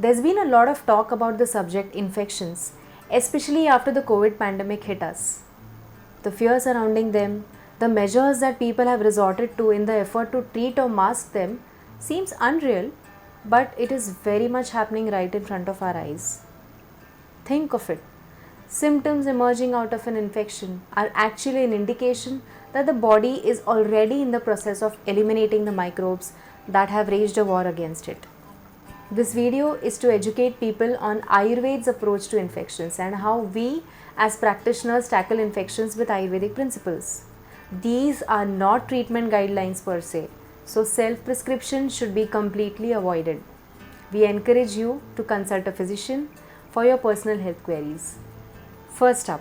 There's been a lot of talk about the subject infections, especially after the COVID pandemic hit us. The fear surrounding them, the measures that people have resorted to in the effort to treat or mask them seems unreal, but it is very much happening right in front of our eyes. Think of it. Symptoms emerging out of an infection are actually an indication that the body is already in the process of eliminating the microbes that have waged a war against it. This video is to educate people on Ayurveda's approach to infections and how we as practitioners tackle infections with Ayurvedic principles. These are not treatment guidelines per se, so self-prescription should be completely avoided. We encourage you to consult a physician for your personal health queries. First up,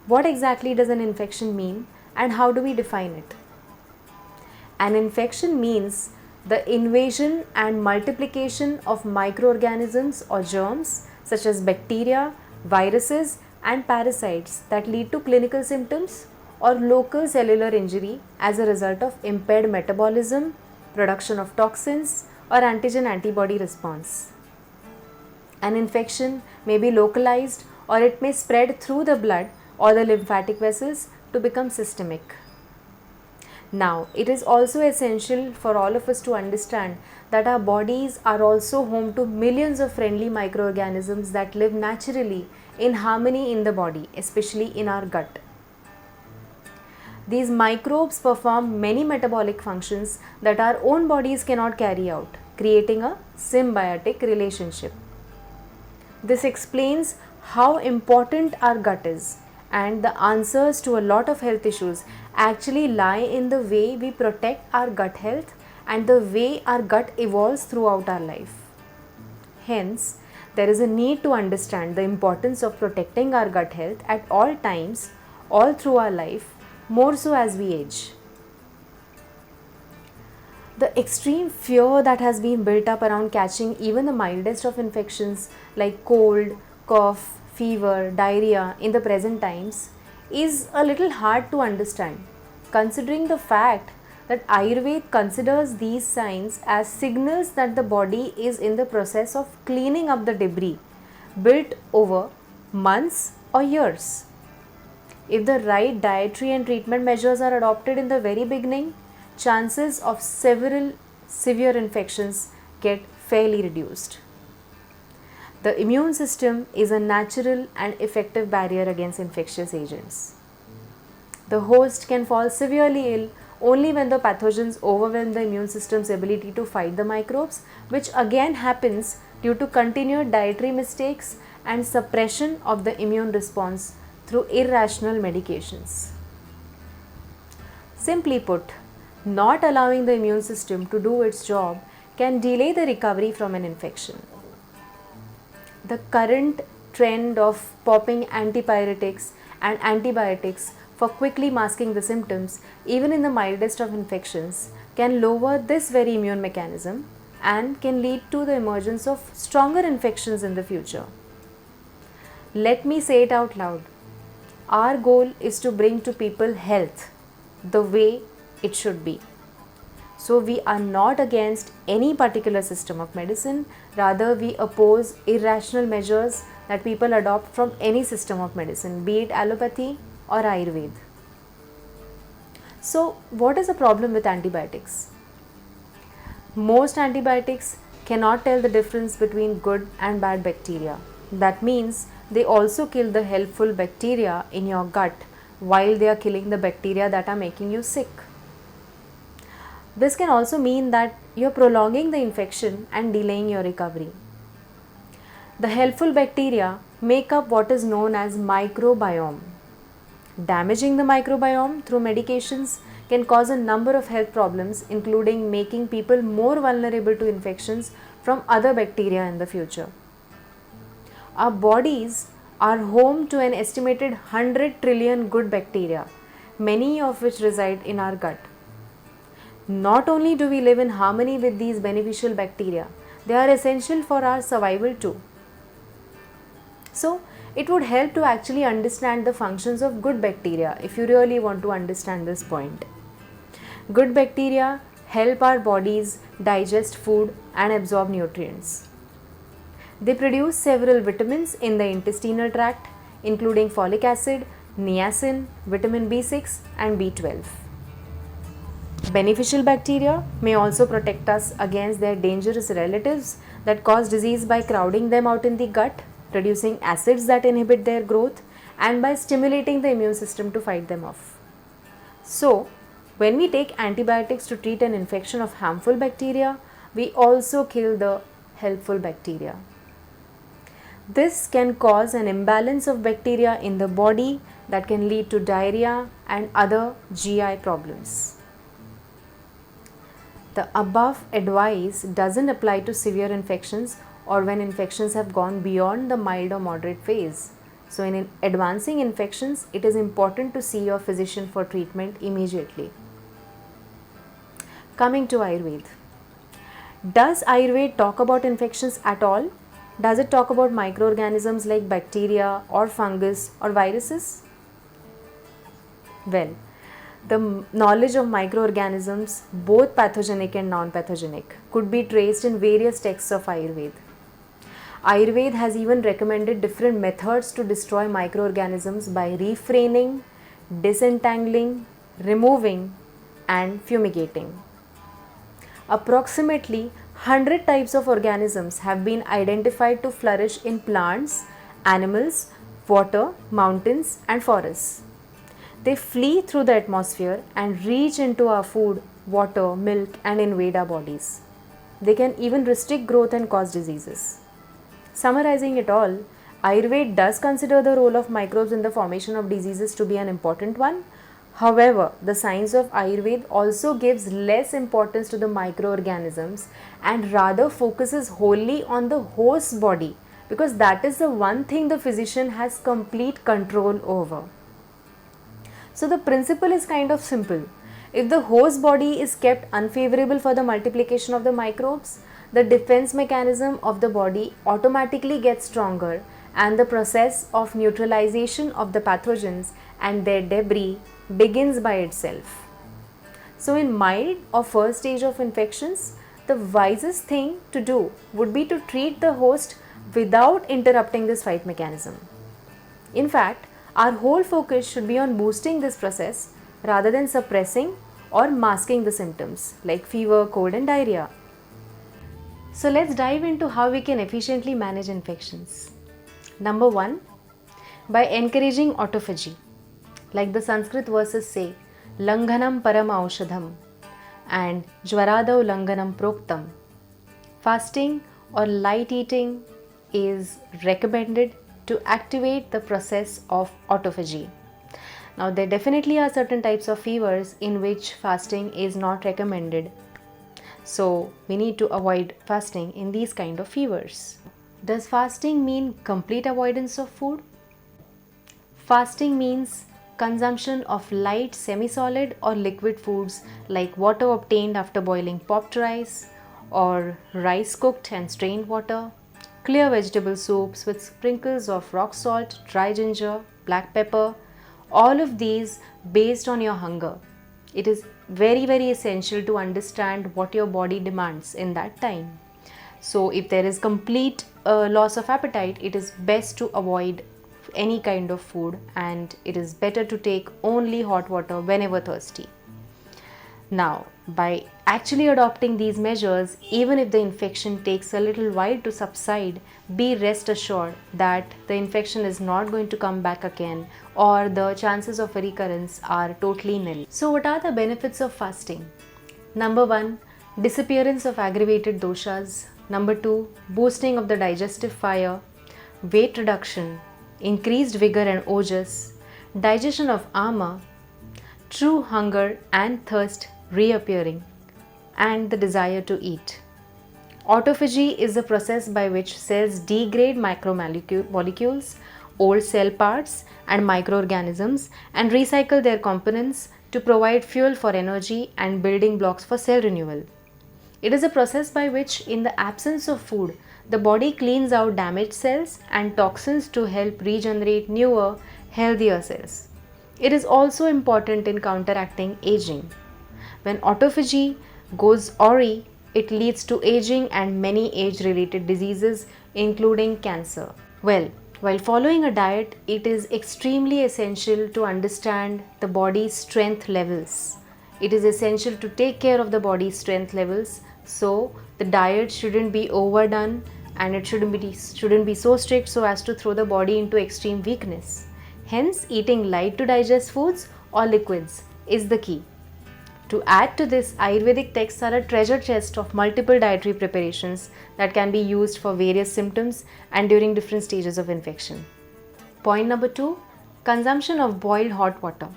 what exactly does an infection mean and how do we define it? An infection means the invasion and multiplication of microorganisms or germs such as bacteria, viruses and parasites that lead to clinical symptoms or local cellular injury as a result of impaired metabolism, production of toxins or antigen-antibody response. An infection may be localized or it may spread through the blood or the lymphatic vessels to become systemic. Now, it is also essential for all of us to understand that our bodies are also home to millions of friendly microorganisms that live naturally in harmony in the body, especially in our gut. These microbes perform many metabolic functions that our own bodies cannot carry out, creating a symbiotic relationship. This explains how important our gut is, and the answers to a lot of health issues actually lie in the way we protect our gut health and the way our gut evolves throughout our life. Hence, there is a need to understand the importance of protecting our gut health at all times, all through our life, more so as we age. The extreme fear that has been built up around catching even the mildest of infections like cold, cough, fever, diarrhea in the present times is a little hard to understand, considering the fact that Ayurveda considers these signs as signals that the body is in the process of cleaning up the debris built over months or years. If the right dietary and treatment measures are adopted in the very beginning, chances of several severe infections get fairly reduced. The immune system is a natural and effective barrier against infectious agents. The host can fall severely ill only when the pathogens overwhelm the immune system's ability to fight the microbes, which again happens due to continued dietary mistakes and suppression of the immune response through irrational medications. Simply put, not allowing the immune system to do its job can delay the recovery from an infection. The current trend of popping antipyretics and antibiotics for quickly masking the symptoms, even in the mildest of infections, can lower this very immune mechanism and can lead to the emergence of stronger infections in the future. Let me say it out loud. Our goal is to bring to people health the way it should be. So we are not against any particular system of medicine, rather we oppose irrational measures that people adopt from any system of medicine, be it allopathy or Ayurveda. So what is the problem with antibiotics? Most antibiotics cannot tell the difference between good and bad bacteria. That means they also kill the helpful bacteria in your gut while they are killing the bacteria that are making you sick. This can also mean that you are prolonging the infection and delaying your recovery. The helpful bacteria make up what is known as microbiome. Damaging the microbiome through medications can cause a number of health problems, including making people more vulnerable to infections from other bacteria in the future. Our bodies are home to an estimated 100 trillion good bacteria, many of which reside in our gut. Not only do we live in harmony with these beneficial bacteria, they are essential for our survival too. So, it would help to actually understand the functions of good bacteria if you really want to understand this point. Good bacteria help our bodies digest food and absorb nutrients. They produce several vitamins in the intestinal tract, including folic acid, niacin, vitamin B6 and B12. Beneficial bacteria may also protect us against their dangerous relatives that cause disease by crowding them out in the gut, producing acids that inhibit their growth, and by stimulating the immune system to fight them off. So, when we take antibiotics to treat an infection of harmful bacteria, we also kill the helpful bacteria. This can cause an imbalance of bacteria in the body that can lead to diarrhea and other GI problems. The above advice doesn't apply to severe infections or when infections have gone beyond the mild or moderate phase. So in advancing infections, it is important to see your physician for treatment immediately. Coming to Ayurveda. Does Ayurveda talk about infections at all? Does it talk about microorganisms like bacteria or fungus or viruses? Well, the knowledge of microorganisms, both pathogenic and non-pathogenic, could be traced in various texts of Ayurveda. Ayurveda has even recommended different methods to destroy microorganisms by refraining, disentangling, removing, and fumigating. Approximately 100 types of organisms have been identified to flourish in plants, animals, water, mountains, and forests. They flee through the atmosphere and reach into our food, water, milk, and invade our bodies. They can even restrict growth and cause diseases. Summarizing it all, Ayurveda does consider the role of microbes in the formation of diseases to be an important one. However, the science of Ayurveda also gives less importance to the microorganisms and rather focuses wholly on the host body, because that is the one thing the physician has complete control over. So the principle is kind of simple. If the host body is kept unfavorable for the multiplication of the microbes, the defense mechanism of the body automatically gets stronger and the process of neutralization of the pathogens and their debris begins by itself. So in mild or first stage of infections, the wisest thing to do would be to treat the host without interrupting this fight mechanism. In fact, our whole focus should be on boosting this process rather than suppressing or masking the symptoms like fever, cold and diarrhea. So let's dive into how we can efficiently manage infections. Number 1, by encouraging autophagy. Like the Sanskrit verses say, Langhanam param aushadham and Jvaradav Langhanam proktam. Fasting or light eating is recommended to activate the process of autophagy. Now there definitely are certain types of fevers in which fasting is not recommended. So we need to avoid fasting in these kind of fevers. Does fasting mean complete avoidance of food? Fasting means consumption of light semi-solid or liquid foods like water obtained after boiling popped rice or rice cooked and strained water, clear vegetable soups with sprinkles of rock salt, dry ginger, black pepper, all of these based on your hunger. It is very essential to understand what your body demands in that time. So if there is complete loss of appetite, it is best to avoid any kind of food and it is better to take only hot water whenever thirsty. Now, by actually adopting these measures, even if the infection takes a little while to subside, be rest assured that the infection is not going to come back again or the chances of a recurrence are totally nil. So what are the benefits of fasting? Number 1, disappearance of aggravated doshas. Number 2, boosting of the digestive fire, weight reduction, increased vigor and ojas, digestion of ama, true hunger and thirst reappearing, and the desire to eat. Autophagy is the process by which cells degrade macromolecules, old cell parts and microorganisms and recycle their components to provide fuel for energy and building blocks for cell renewal. It is a process by which, in the absence of food, the body cleans out damaged cells and toxins to help regenerate newer, healthier cells. It is also important in counteracting aging. When autophagy goes awry, it leads to aging and many age-related diseases, including cancer. Well, while following a diet, it is extremely essential to understand the body's strength levels. It is essential to take care of the body's strength levels, so the diet shouldn't be overdone and it shouldn't be so strict so as to throw the body into extreme weakness. Hence, eating light to digest foods or liquids is the key. To add to this, Ayurvedic texts are a treasure chest of multiple dietary preparations that can be used for various symptoms and during different stages of infection. Point number 2, consumption of boiled hot water.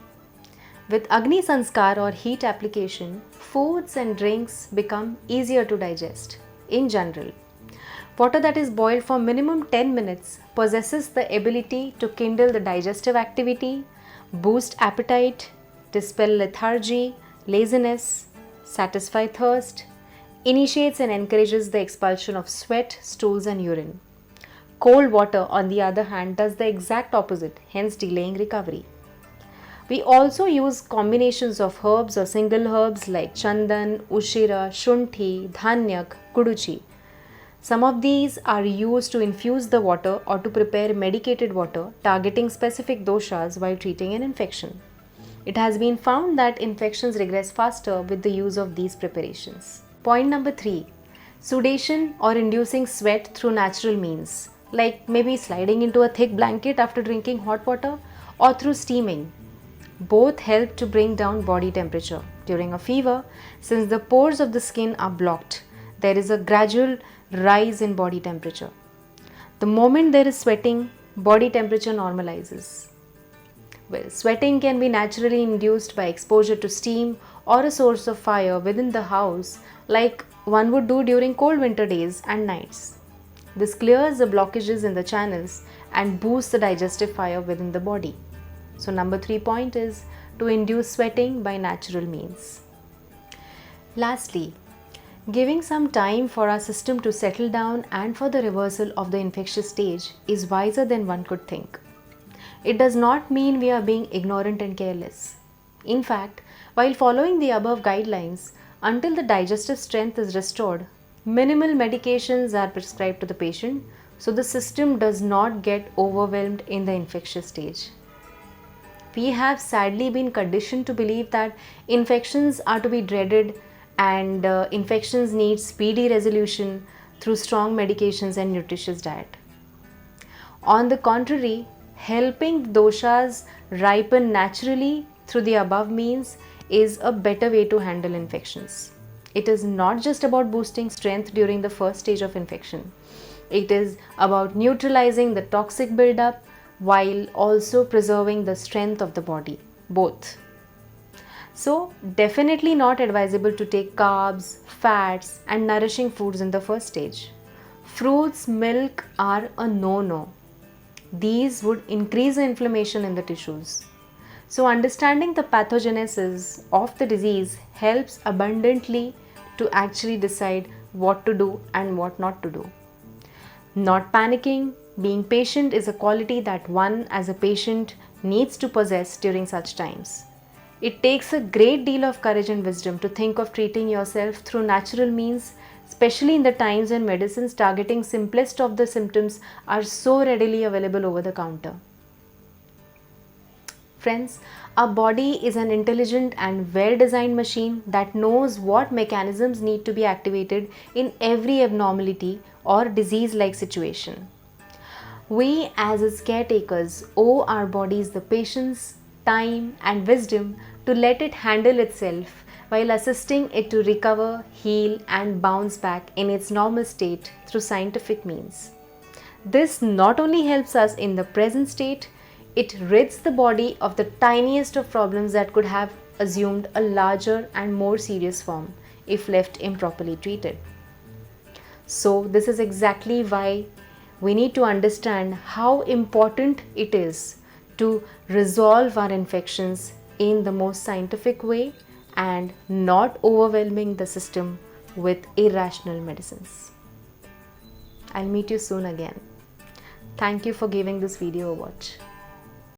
With Agni Sanskar or heat application, foods and drinks become easier to digest. In general, water that is boiled for minimum 10 minutes possesses the ability to kindle the digestive activity, boost appetite, dispel lethargy, laziness, satisfy thirst, initiates and encourages the expulsion of sweat, stools and urine. Cold water, on the other hand, does the exact opposite, hence delaying recovery. We also use combinations of herbs or single herbs like chandan, ushira, shunthi, dhanyak, kuduchi. Some of these are used to infuse the water or to prepare medicated water targeting specific doshas while treating an infection. It has been found that infections regress faster with the use of these preparations. Point number 3, sedation or inducing sweat through natural means, like maybe sliding into a thick blanket after drinking hot water or through steaming. Both help to bring down body temperature. During a fever, since the pores of the skin are blocked, there is a gradual rise in body temperature. The moment there is sweating, body temperature normalizes. Well, sweating can be naturally induced by exposure to steam or a source of fire within the house, like one would do during cold winter days and nights. This clears the blockages in the channels and boosts the digestive fire within the body. So number 3 point is to induce sweating by natural means. Lastly, giving some time for our system to settle down and for the reversal of the infectious stage is wiser than one could think. It does not mean we are being ignorant and careless. In fact, while following the above guidelines, until the digestive strength is restored, minimal medications are prescribed to the patient so the system does not get overwhelmed in the infectious stage. We have sadly been conditioned to believe that infections are to be dreaded and infections need speedy resolution through strong medications and nutritious diet. On the contrary, helping doshas ripen naturally through the above means is a better way to handle infections. It is not just about boosting strength during the first stage of infection. It is about neutralizing the toxic buildup while also preserving the strength of the body, both. So, definitely not advisable to take carbs, fats and nourishing foods in the first stage. Fruits, milk are a no-no. These would increase the inflammation in the tissues. So, understanding the pathogenesis of the disease helps abundantly to actually decide what to do and what not to do. Not panicking, being patient is a quality that one as a patient needs to possess during such times. It takes a great deal of courage and wisdom to think of treating yourself through natural means, especially in the times when medicines targeting simplest of the symptoms are so readily available over the counter. Friends, our body is an intelligent and well-designed machine that knows what mechanisms need to be activated in every abnormality or disease-like situation. We as its caretakers owe our bodies the patience, time and wisdom to let it handle itself while assisting it to recover, heal and bounce back in its normal state through scientific means. This not only helps us in the present state, it rids the body of the tiniest of problems that could have assumed a larger and more serious form if left improperly treated. So this is exactly why we need to understand how important it is to resolve our infections in the most scientific way and not overwhelming the system with irrational medicines. I'll meet you soon again. Thank you for giving this video a watch.